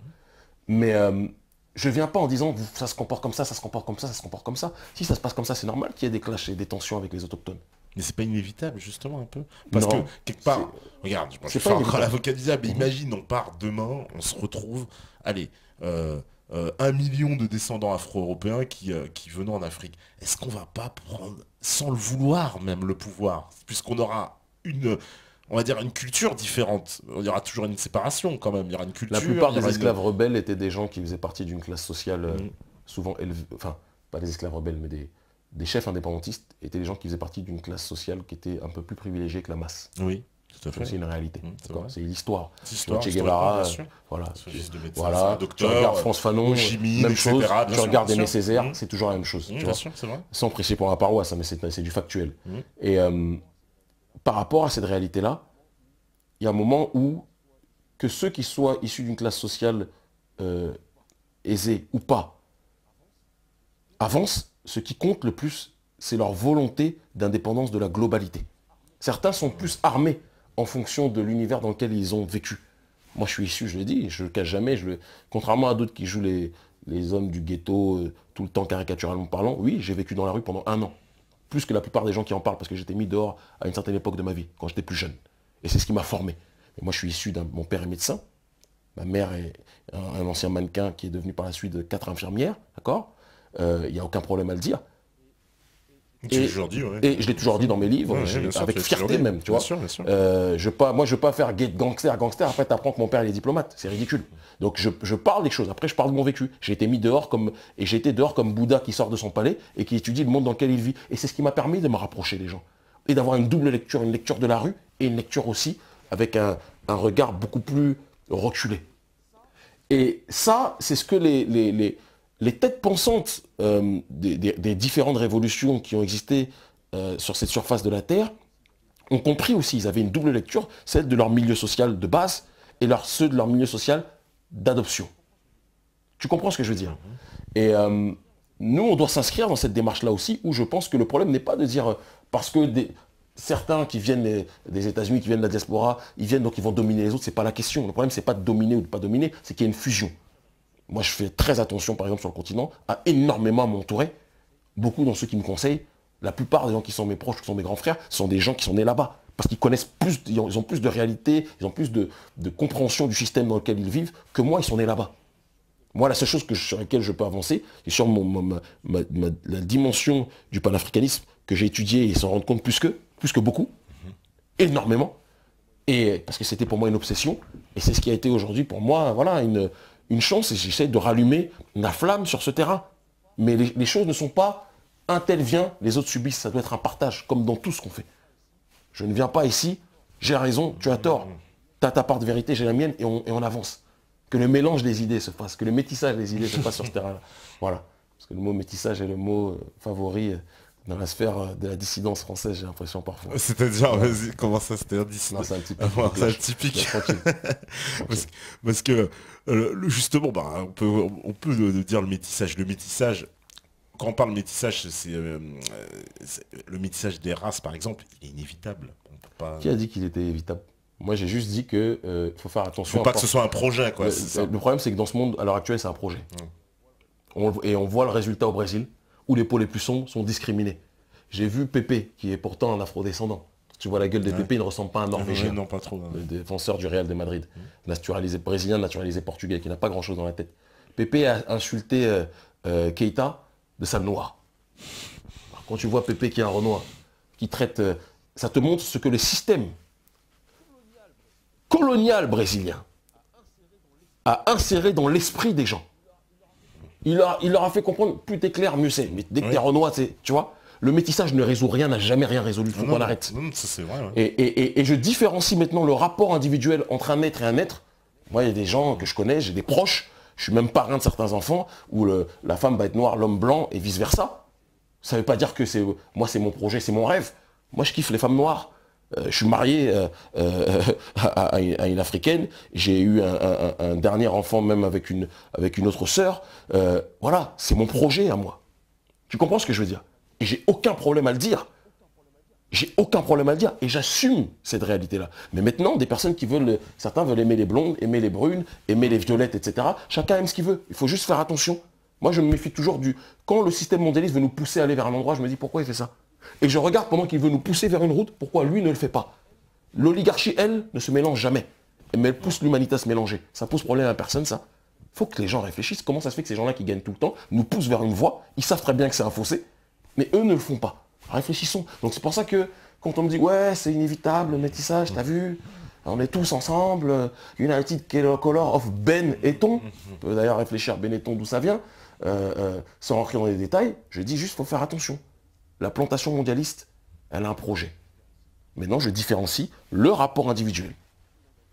Mais je ne viens pas en disant ça se comporte comme ça, ça se comporte comme ça, ça se comporte comme ça. Si ça se passe comme ça, c'est normal qu'il y ait des clashs et des tensions avec les autochtones. Mais c'est pas inévitable, justement, un peu. Parce que, quelque part, regarde, je fais encore l'avocat du diable, mais imagine, on part demain, on se retrouve, allez, 1 million de descendants afro-européens qui venant en Afrique. Est-ce qu'on va pas prendre, sans le vouloir même, le pouvoir? Puisqu'on aura on va dire une culture différente. Il y aura toujours une séparation quand même, il y aura une culture. La plupart des esclaves rebelles étaient des gens qui faisaient partie d'une classe sociale souvent élevée, enfin, pas des esclaves rebelles, mais des chefs indépendantistes étaient des gens qui faisaient partie d'une classe sociale qui était un peu plus privilégiée que la masse. Oui, tout à fait. C'est une réalité. C'est l'histoire. Che Guevara, voilà. Voilà. Tu regardes France Fanon, même chose. Tu regardes Aimé Césaire, c'est toujours la même chose. Bien sûr, c'est vrai. Sans prêcher pour la paroisse, mais c'est du factuel. Et par rapport à cette réalité-là, il y a un moment où que ceux qui soient issus d'une classe sociale aisée ou pas avancent, ce qui compte le plus, c'est leur volonté d'indépendance de la globalité. Certains sont plus armés en fonction de l'univers dans lequel ils ont vécu. Moi, je suis issu, je le dis, je ne le cache jamais, contrairement à d'autres qui jouent les hommes du ghetto tout le temps caricaturalement parlant, oui, j'ai vécu dans la rue pendant 1 an. Plus que la plupart des gens qui en parlent, parce que j'étais mis dehors à une certaine époque de ma vie, quand j'étais plus jeune. Et c'est ce qui m'a formé. Et moi, je suis issu mon père est médecin, ma mère est un ancien mannequin qui est devenu par la suite 4 infirmières, d'accord? Il n'y a aucun problème à le dire. Et je l'ai toujours dit dans mes livres, avec fierté même, tu vois. Bien sûr. Moi, je veux pas faire gangster, après tu apprends que mon père est diplomate, c'est ridicule. Donc je parle des choses, après je parle de mon vécu. J'ai été mis dehors et j'ai été dehors comme Bouddha qui sort de son palais et qui étudie le monde dans lequel il vit. Et c'est ce qui m'a permis de me rapprocher des gens. Et d'avoir une double lecture, une lecture de la rue et une lecture aussi avec un regard beaucoup plus reculé. Et ça, c'est ce que les têtes pensantes des différentes révolutions qui ont existé sur cette surface de la Terre ont compris aussi. Ils avaient une double lecture, celle de leur milieu social de base et ceux de leur milieu social d'adoption. Tu comprends ce que je veux dire? Et nous, on doit s'inscrire dans cette démarche-là aussi, où je pense que le problème n'est pas de dire, parce que certains qui viennent des États-Unis, qui viennent de la diaspora, ils viennent donc ils vont dominer les autres, c'est pas la question. Le problème, c'est pas de dominer ou de pas dominer, c'est qu'il y a une fusion. Moi, je fais très attention, par exemple, sur le continent, à énormément m'entourer. Beaucoup dans ceux qui me conseillent, la plupart des gens qui sont mes proches, qui sont mes grands frères, sont des gens qui sont nés là-bas. Parce qu'ils connaissent plus, ils ont plus de réalité, ils ont plus de compréhension du système dans lequel ils vivent que moi, ils sont nés là-bas. Moi, la seule chose sur laquelle je peux avancer, c'est sur la dimension du panafricanisme que j'ai étudié et s'en rendre compte plus que beaucoup, énormément. Et parce que c'était pour moi une obsession, et c'est ce qui a été aujourd'hui pour moi, voilà, une chance et j'essaie de rallumer la flamme sur ce terrain. Mais les choses ne sont pas un tel vient, les autres subissent. Ça doit être un partage, comme dans tout ce qu'on fait. Je ne viens pas ici, j'ai raison, tu as tort. Tu as ta part de vérité, j'ai la mienne, et on avance. Que le mélange des idées se fasse, que le métissage des idées se fasse sur ce terrain-là. Voilà. Parce que le mot métissage est le mot favori dans la sphère de la dissidence française, j'ai l'impression parfois. C'est-à-dire, vas-y, comment ça, c'est-à-dire dissident? C'est un typique. C'est un typique. Parce que, justement, bah, on peut dire le métissage. Le métissage, quand on parle métissage, c'est le métissage des races, par exemple, il est inévitable. On peut pas... Qui a dit qu'il était évitable? Moi, j'ai juste dit qu'il faut faire attention. Il ne faut pas que ce soit un projet, quoi. Le problème, c'est que dans ce monde, à l'heure actuelle, c'est un projet. Et on voit le résultat au Brésil, où les peaux les plus sombres sont discriminées. J'ai vu Pépé, qui est pourtant un afrodescendant. Tu vois la gueule de Pépé, il ne ressemble pas à un Norvégien. Non, pas trop. Le défenseur du Real de Madrid. Naturalisé brésilien, naturalisé portugais, qui n'a pas grand-chose dans la tête. Pépé a insulté Keita de sale noir. Alors, quand tu vois Pépé qui est un Renoir, qui traite... ça te montre ce que le système colonial brésilien a inséré dans l'esprit des gens. Il leur a fait comprendre, plus t'es clair, mieux c'est. Mais dès que t'es Renoir, tu vois, le métissage ne résout rien, n'a jamais rien résolu, il faut qu'on arrête. Non, ça c'est vrai. Et je différencie maintenant le rapport individuel entre un être et un être. Moi, il y a des gens que je connais, j'ai des proches, je suis même parrain de certains enfants, où la femme va être noire, l'homme blanc, et vice-versa. Ça ne veut pas dire que moi c'est mon projet, c'est mon rêve. Moi je kiffe les femmes noires. Je suis marié à une africaine, j'ai eu un dernier enfant même avec une autre sœur. Voilà, c'est mon projet à moi. Tu comprends ce que je veux dire? Et j'ai aucun problème à le dire. J'ai aucun problème à le dire. Et j'assume cette réalité-là. Mais maintenant, des personnes qui certains veulent aimer les blondes, aimer les brunes, aimer les violettes, etc. Chacun aime ce qu'il veut. Il faut juste faire attention. Moi, je me méfie toujours quand le système mondialiste veut nous pousser à aller vers un endroit, je me dis pourquoi il fait ça? Et je regarde pendant qu'il veut nous pousser vers une route, pourquoi lui ne le fait pas? L'oligarchie, elle, ne se mélange jamais. Mais elle pousse l'humanité à se mélanger. Ça pose problème à personne, ça. Il faut que les gens réfléchissent. Comment ça se fait que ces gens-là qui gagnent tout le temps nous poussent vers une voie? Ils savent très bien que c'est un fossé, mais eux ne le font pas. Réfléchissons. Donc c'est pour ça que quand on me dit ouais, c'est inévitable, le métissage, t'as vu, on est tous ensemble, United Color of Benetton. On peut d'ailleurs réfléchir Benetton d'où ça vient, sans rentrer dans les détails. Je dis juste, il faut faire attention. La plantation mondialiste, elle a un projet. Maintenant, je différencie le rapport individuel.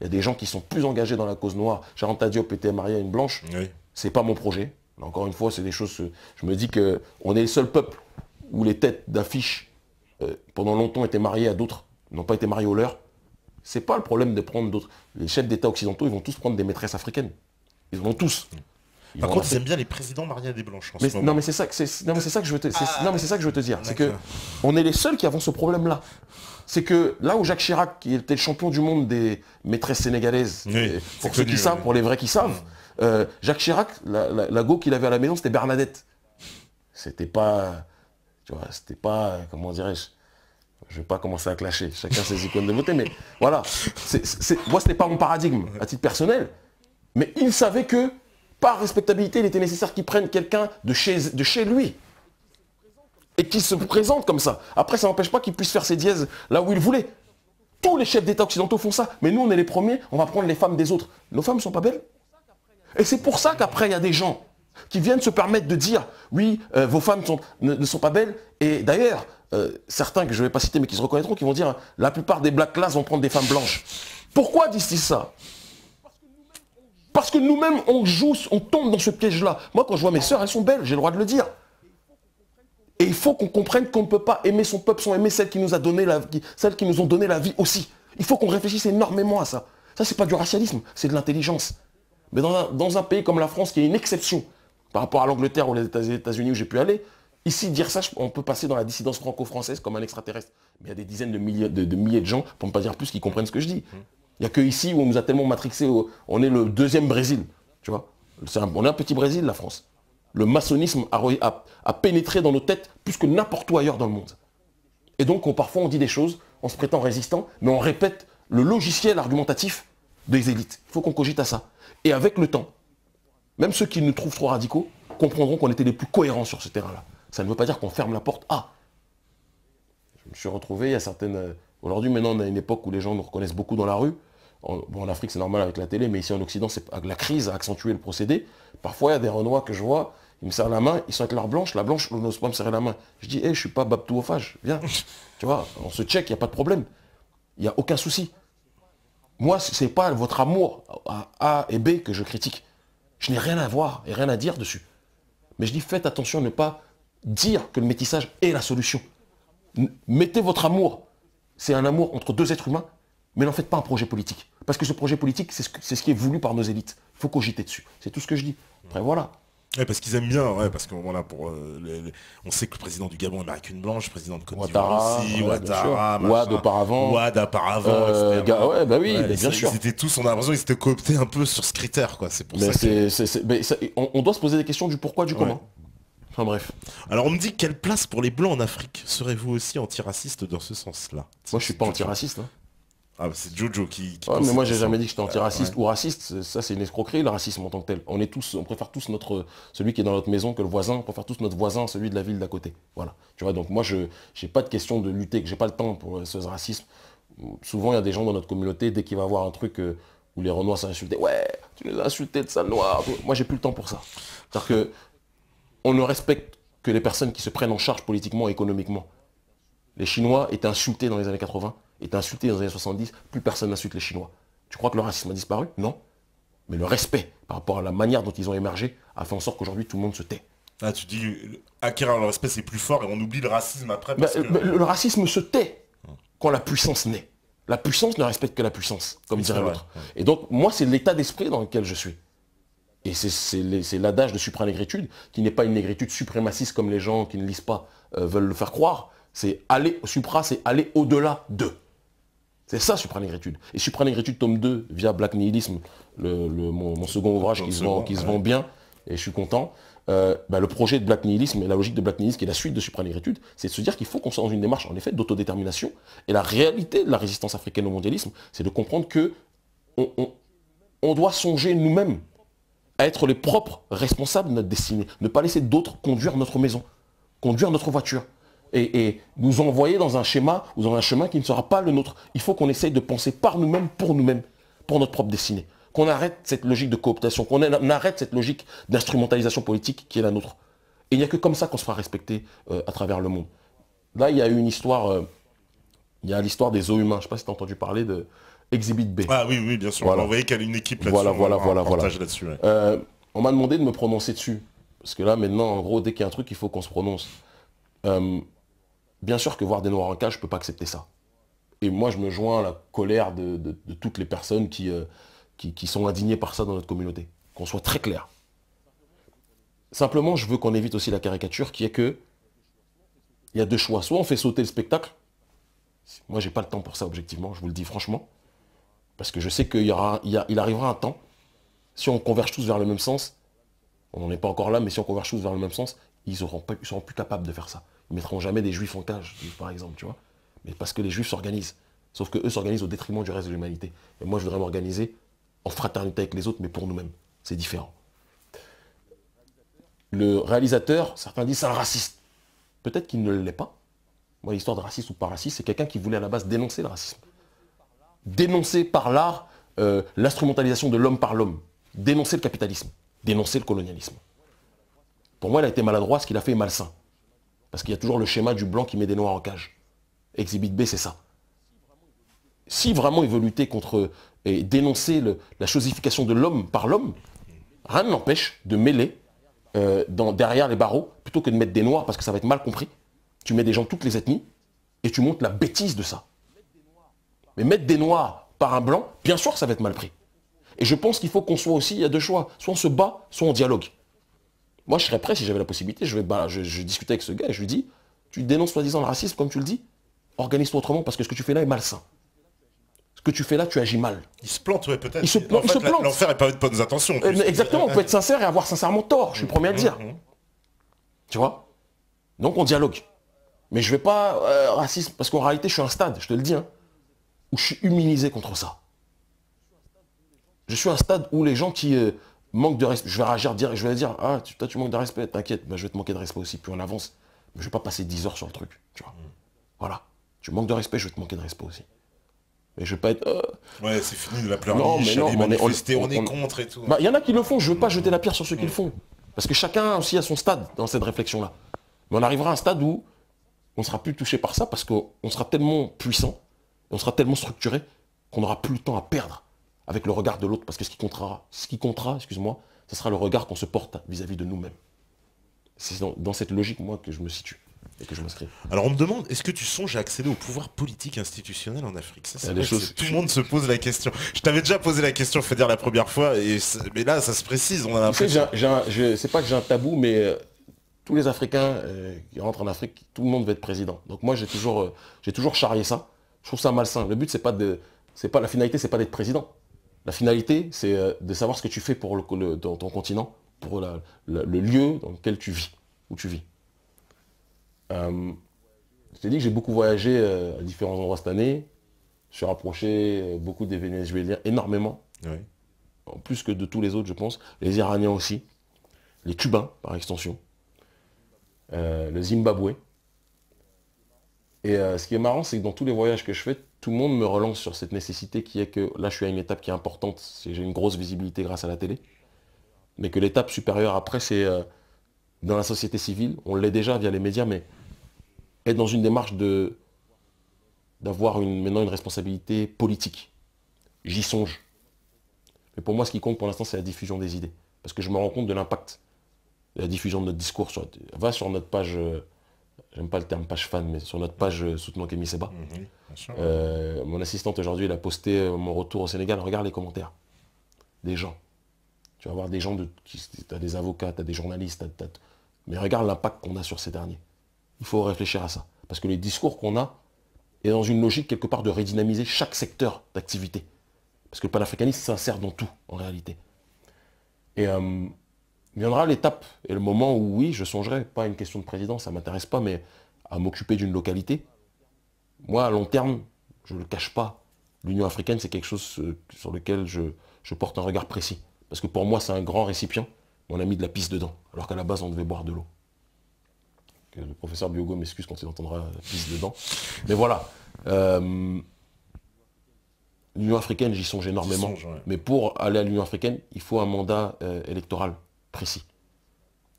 Il y a des gens qui sont plus engagés dans la cause noire. Charanta Diop était mariée à une blanche. Oui. C'est pas mon projet. Encore une fois, c'est des choses... Je me dis qu'on est le seul peuple où les têtes d'affiches, pendant longtemps, étaient mariées à d'autres, n'ont pas été mariées aux leurs. C'est pas le problème de prendre d'autres. Les chefs d'État occidentaux, ils vont tous prendre des maîtresses africaines. Ils en ont tous. Par contre, ils aiment bien les présidents mariés à des blanches. Non, mais c'est ça que je veux te dire. C'est que on est les seuls qui avons ce problème-là. C'est que là où Jacques Chirac, qui était le champion du monde des maîtresses sénégalaises, pour ceux qui savent, pour les vrais qui savent, Jacques Chirac, la go qu'il avait à la maison, c'était Bernadette. C'était pas, tu vois, c'était pas, comment dirais-je, je vais pas commencer à clasher. Chacun ses icônes de beauté, mais voilà. Moi, c'était pas mon paradigme à titre personnel, mais il savait que par respectabilité, il était nécessaire qu'il prenne quelqu'un de chez lui. Et qu'il se présente comme ça. Après, ça n'empêche pas qu'il puisse faire ses dièses là où il voulait. Tous les chefs d'État occidentaux font ça. Mais nous, on est les premiers, on va prendre les femmes des autres. Nos femmes ne sont pas belles. Et c'est pour ça qu'après, il y a des gens qui viennent se permettre de dire, oui, vos femmes ne sont pas belles. Et d'ailleurs, certains que je ne vais pas citer, mais qui se reconnaîtront, qui vont dire, la plupart des black class vont prendre des femmes blanches. Pourquoi disent-ils ça? Parce que nous-mêmes, on tombe dans ce piège-là. Moi, quand je vois mes sœurs, elles sont belles, j'ai le droit de le dire. Et il faut qu'on comprenne qu'on ne peut pas aimer son peuple sans aimer celles qui nous ont donné la vie aussi. Il faut qu'on réfléchisse énormément à ça. Ça, c'est pas du racialisme, c'est de l'intelligence. Mais dans un pays comme la France, qui est une exception par rapport à l'Angleterre ou les États-Unis où j'ai pu aller, ici, dire ça, on peut passer dans la dissidence franco-française comme un extraterrestre. Mais il y a des dizaines de milliers de gens, pour ne pas dire plus, qui comprennent ce que je dis. Il n'y a que ici où on nous a tellement matrixé, on est le deuxième Brésil, tu vois. On est un petit Brésil, la France. Le maçonnisme a pénétré dans nos têtes plus que n'importe où ailleurs dans le monde. Et donc, parfois, on dit des choses, on se prétend résistant, mais on répète le logiciel argumentatif des élites. Il faut qu'on cogite à ça. Et avec le temps, même ceux qui nous trouvent trop radicaux comprendront qu'on était les plus cohérents sur ce terrain-là. Ça ne veut pas dire qu'on ferme la porte. Je me suis retrouvé, il y a certaines... Aujourd'hui, maintenant, on a une époque où les gens nous reconnaissent beaucoup dans la rue. en Afrique c'est normal avec la télé, mais ici en Occident, la crise a accentué le procédé. Parfois il y a des Renois que je vois, ils me serrent la main, ils sont avec leur blanche, la blanche n'ose pas me serrer la main. Je dis, je suis pas Babtou Ophage, viens. Tu vois, on se check, il n'y a pas de problème. Il n'y a aucun souci. Moi, ce n'est pas votre amour à A et B que je critique. Je n'ai rien à voir et rien à dire dessus. Mais je dis, faites attention à ne pas dire que le métissage est la solution. Mettez votre amour. C'est un amour entre deux êtres humains, mais n'en faites pas un projet politique. Parce que ce projet politique, c'est ce qui est voulu par nos élites. Il faut cogiter dessus. C'est tout ce que je dis. Après, voilà. Ouais, parce qu'ils aiment bien, parce que voilà, on sait que le président du Gabon est américaine blanche, le président de Côte d'Ivoire aussi, Ouattara, Ouad auparavant. Ouad auparavant, etc. Ouais, bah oui, bien sûr. Ils étaient tous, on a l'impression qu'ils étaient cooptés un peu sur ce critère, quoi. C'est pour ça on doit se poser des questions du pourquoi, du comment. Enfin bref. Alors on me dit, quelle place pour les Blancs en Afrique? Serez-vous aussi antiraciste dans ce sens-là? Moi je suis pas antiraciste. Ah, c'est Jojo qui mais moi j'ai jamais dit que j'étais antiraciste ou raciste, ça c'est une escroquerie le racisme en tant que tel. On préfère tous celui qui est dans notre maison que le voisin, on préfère tous notre voisin, celui de la ville d'à côté. Voilà. Tu vois, donc moi je j'ai pas de question de lutter, que j'ai pas le temps pour ce racisme. Souvent il y a des gens dans notre communauté, dès qu'il va y avoir un truc où les Renois s'insultent, ouais, tu nous as insultés de sale noir. Moi j'ai plus le temps pour ça. C'est-à-dire que on ne respecte que les personnes qui se prennent en charge politiquement et économiquement. Les Chinois étaient insultés dans les années 80. Étaient insultés dans les années 70, plus personne n'insulte les Chinois. Tu crois que le racisme a disparu? Non. Mais le respect par rapport à la manière dont ils ont émergé a fait en sorte qu'aujourd'hui tout le monde se tait. Ah, tu dis acquérir le respect c'est plus fort et on oublie le racisme après parce que... Le racisme se tait quand la puissance naît. La puissance ne respecte que la puissance, comme dirait l'autre. Ouais. Et donc moi c'est l'état d'esprit dans lequel je suis. Et c'est l'adage de supranégritude, qui n'est pas une négritude suprémaciste comme les gens qui ne lisent pas veulent le faire croire. C'est aller, supra, c'est aller au-delà de. C'est ça, supranégritude. Et supranégritude, tome 2, via Black Nihilism, mon second ouvrage qui se vend bien, et je suis content. Le projet de Black Nihilism et la logique de Black Nihilism, qui est la suite de supranégritude, c'est de se dire qu'il faut qu'on soit dans une démarche, en effet, d'autodétermination. Et la réalité de la résistance africaine au mondialisme, c'est de comprendre que on doit songer nous-mêmes à être les propres responsables de notre destinée. Ne pas laisser d'autres conduire notre maison, conduire notre voiture. Et nous envoyer dans un schéma ou dans un chemin qui ne sera pas le nôtre. Il faut qu'on essaye de penser par nous-mêmes, pour notre propre destinée. Qu'on arrête cette logique de cooptation, qu'on arrête cette logique d'instrumentalisation politique qui est la nôtre. Et il n'y a que comme ça qu'on se fera respecter à travers le monde. Là, il y a eu une histoire, il y a l'histoire des os humains. Je ne sais pas si tu as entendu parler de Exhibit B. Ah oui, bien sûr. Voilà. On a envoyé qu'il y a une équipe là-dessus. Voilà. Là-dessus, ouais. On m'a demandé de me prononcer dessus. Parce que là, maintenant, en gros, dès qu'il y a un truc, il faut qu'on se prononce. Bien sûr que voir des noirs en cage, je ne peux pas accepter ça. Et moi, je me joins à la colère de toutes les personnes qui sont indignées par ça dans notre communauté. Qu'on soit très clair. Simplement, je veux qu'on évite aussi la caricature qui est que il y a deux choix. Soit on fait sauter le spectacle. Moi, j'ai pas le temps pour ça, objectivement, je vous le dis franchement. Parce que je sais qu'il arrivera un temps, si on converge tous vers le même sens, on n'en est pas encore là, mais si on converge tous vers le même sens, ils seront plus capables de faire ça. Ils ne mettront jamais des juifs en cage, par exemple, tu vois. Mais parce que les juifs s'organisent. Sauf qu'eux s'organisent au détriment du reste de l'humanité. Et moi, je voudrais m'organiser en fraternité avec les autres, mais pour nous-mêmes. C'est différent. Le réalisateur, certains disent c'est un raciste. Peut-être qu'il ne l'est pas. Moi, l'histoire de raciste ou pas raciste, c'est quelqu'un qui voulait à la base dénoncer le racisme. Dénoncer par l'art l'instrumentalisation de l'homme par l'homme. Dénoncer le capitalisme. Dénoncer le colonialisme. Pour moi, il a été maladroit, ce qu'il a fait est malsain. Parce qu'il y a toujours le schéma du blanc qui met des noirs en cage. Exhibit B, c'est ça. Si vraiment il veut lutter contre et dénoncer la chosification de l'homme par l'homme, rien ne l'empêche de mêler derrière les barreaux, plutôt que de mettre des noirs, parce que ça va être mal compris. Tu mets des gens de toutes les ethnies, et tu montres la bêtise de ça. Mais mettre des noirs par un blanc, bien sûr ça va être mal pris. Et je pense qu'il faut qu'on soit aussi, il y a deux choix. Soit on se bat, soit on dialogue. Moi, je serais prêt, si j'avais la possibilité, je discutais avec ce gars et je lui dis, tu dénonces soi-disant le racisme, comme tu le dis, organise-toi autrement, parce que ce que tu fais là est malsain. Ce que tu fais là, tu agis mal. Il se plante, ouais, peut-être. Il se plante. L'enfer n'est pas de bonnes intentions. Exactement, on peut être sincère et avoir sincèrement tort, je suis le premier à le dire. Tu vois? Donc on dialogue. Mais je vais pas racisme, parce qu'en réalité, je suis à un stade, je te le dis, où je suis humilié contre ça. Je suis à un stade où les gens qui manquent de respect, je vais réagir, je vais dire, ah, toi tu manques de respect, t'inquiète, je vais te manquer de respect aussi, puis on avance. Mais je vais pas passer 10 heures sur le truc, tu vois. Voilà. Tu manques de respect, je vais te manquer de respect aussi. Et je veux pas être... Ouais, c'est fini de la pleurniche, non, mais non, on est contre et tout. Bah, y en a qui le font, je veux pas jeter la pierre sur ceux qui le font. Parce que chacun aussi a son stade dans cette réflexion-là. Mais on arrivera à un stade où on ne sera plus touché par ça parce qu'on sera tellement puissant, on sera tellement structuré qu'on n'aura plus le temps à perdre avec le regard de l'autre. Parce que ce qui comptera, excuse-moi, ce sera le regard qu'on se porte vis-à-vis de nous-mêmes. C'est dans cette logique, moi, que je me situe et que je m'inscris. Alors on me demande, est-ce que tu songes à accéder au pouvoir politique institutionnel en Afrique? Ça, c'est choses... Tout le monde se pose la question. Je t'avais déjà posé la question, faut dire, la première fois, mais là, ça se précise. On a l'impression... c'est pas que j'ai un tabou, mais tous les Africains qui rentrent en Afrique, tout le monde veut être président. Donc moi, j'ai toujours charrié ça. Je trouve ça malsain. Le but, la finalité, c'est pas d'être président. La finalité, c'est de savoir ce que tu fais pour dans ton continent, pour le lieu dans lequel tu vis, où tu vis. Je t'ai dit que j'ai beaucoup voyagé à différents endroits cette année. Je suis rapproché beaucoup des Vénézuéliens, énormément. Oui. En plus que de tous les autres, je pense. Les Iraniens aussi. Les Cubains, par extension. Le Zimbabwe. Et ce qui est marrant, c'est que dans tous les voyages que je fais, tout le monde me relance sur cette nécessité qui est que là, je suis à une étape qui est importante. J'ai une grosse visibilité grâce à la télé. Mais que l'étape supérieure après, c'est dans la société civile. On l'est déjà via les médias, mais être dans une démarche d'avoir maintenant une responsabilité politique. J'y songe. Mais pour moi, ce qui compte pour l'instant, c'est la diffusion des idées. Parce que je me rends compte de l'impact de la diffusion de notre discours. Va sur notre page, j'aime pas le terme page fan, mais sur notre page soutenant Kémy Séba. Mon assistante aujourd'hui, elle a posté mon retour au Sénégal. Regarde les commentaires des gens. Tu vas voir des gens, tu as des avocats, tu as des journalistes, mais regarde l'impact qu'on a sur ces derniers. Il faut réfléchir à ça. Parce que les discours qu'on a est dans une logique quelque part de redynamiser chaque secteur d'activité. Parce que le panafricanisme s'insère dans tout, en réalité. Et viendra l'étape et le moment où, oui, je songerai, pas à une question de président, ça ne m'intéresse pas, mais à m'occuper d'une localité. Moi, à long terme, je ne le cache pas, l'Union africaine, c'est quelque chose sur lequel je porte un regard précis. Parce que pour moi, c'est un grand récipient, mais on a mis de la pisse dedans, alors qu'à la base, on devait boire de l'eau. Le professeur Biogo m'excuse quand il entendra la pisse dedans. Mais voilà. L'Union africaine, j'y songe énormément. Ouais. Mais pour aller à l'Union africaine, il faut un mandat électoral précis.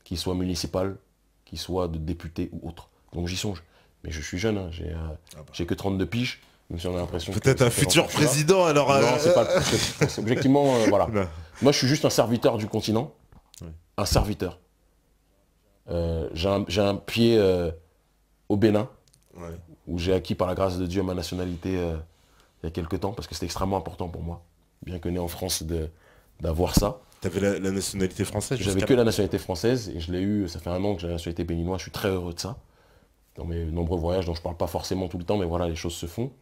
Qu'il soit municipal, qu'il soit de député ou autre. Donc j'y songe. Mais je suis jeune, hein, j'ai que 32 piges. Même si on a l'impression peut-être un futur président, alors... Non, c'est pas... objectivement, voilà. Non. Moi, je suis juste un serviteur du continent. Oui. Un serviteur. J'ai un pied au Bénin, ouais, où j'ai acquis par la grâce de Dieu ma nationalité il y a quelques temps, parce que c'était extrêmement important pour moi, bien que né en France, d'avoir ça. Tu avais la nationalité française? J'avais que la nationalité française, et je l'ai eu, ça fait un an que j'ai la nationalité béninoise, je suis très heureux de ça. Dans mes nombreux voyages dont je ne parle pas forcément tout le temps, mais voilà, les choses se font.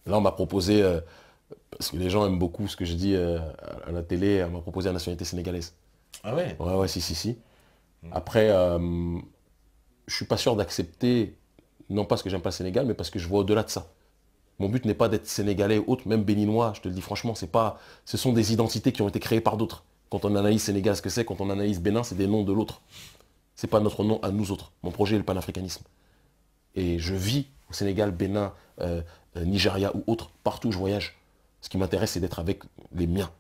Là, on m'a proposé, parce que les gens aiment beaucoup ce que je dis à la télé, on m'a proposé la nationalité sénégalaise. Ah ouais? Ouais, si. Après, je ne suis pas sûr d'accepter, non pas parce que j'aime pas le Sénégal, mais parce que je vois au-delà de ça. Mon but n'est pas d'être sénégalais ou autre, même béninois, je te le dis franchement, ce sont des identités qui ont été créées par d'autres. Quand on analyse Sénégal, ce que c'est, quand on analyse Bénin, c'est des noms de l'autre. Ce n'est pas notre nom à nous autres. Mon projet est le panafricanisme. Et je vis au Sénégal, Bénin, Nigeria ou autre, partout où je voyage. Ce qui m'intéresse, c'est d'être avec les miens,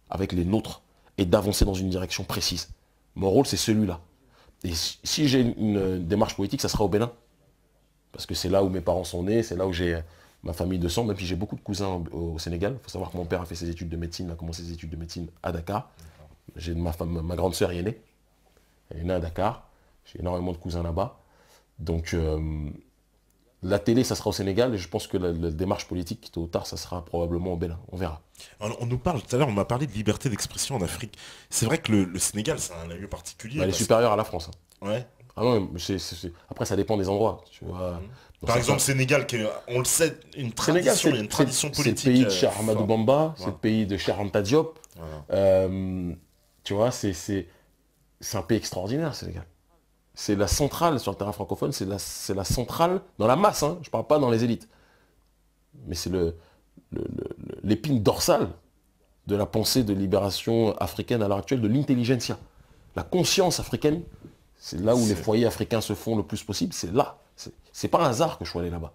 avec les nôtres, et d'avancer dans une direction précise. Mon rôle, c'est celui-là. Et si j'ai une démarche politique, ça sera au Bénin. Parce que c'est là où mes parents sont nés, c'est là où j'ai ma famille de sang, même si j'ai beaucoup de cousins au Sénégal. Il faut savoir que mon père a fait ses études de médecine, a commencé ses études de médecine à Dakar. J'ai ma grande sœur y est née. Elle est née à Dakar. J'ai énormément de cousins là-bas. Donc la télé, ça sera au Sénégal, et je pense que la démarche politique, tôt ou tard, ça sera probablement au Bénin. On verra. Alors, on nous parle, tout à l'heure, on m'a parlé de liberté d'expression en Afrique. C'est vrai que le Sénégal, c'est un lieu particulier. Elle est supérieure à la France. Hein. Ouais. Ah non, après, ça dépend des endroits. Tu vois. Par exemple, Sénégal, on le sait, une tradition, il y a une tradition politique. C'est le pays de Cheikh Ahmadou Bamba, c'est le pays de Cheikh Anta Diop. Tu vois, c'est un pays extraordinaire, le Sénégal. C'est la centrale sur le terrain francophone, c'est la centrale dans la masse, hein, je ne parle pas dans les élites. Mais c'est l'épine dorsale de la pensée de libération africaine à l'heure actuelle, de l'intelligentsia. La conscience africaine, c'est là où les foyers africains se font le plus possible, c'est là. C'est pas un hasard que je sois allé là-bas.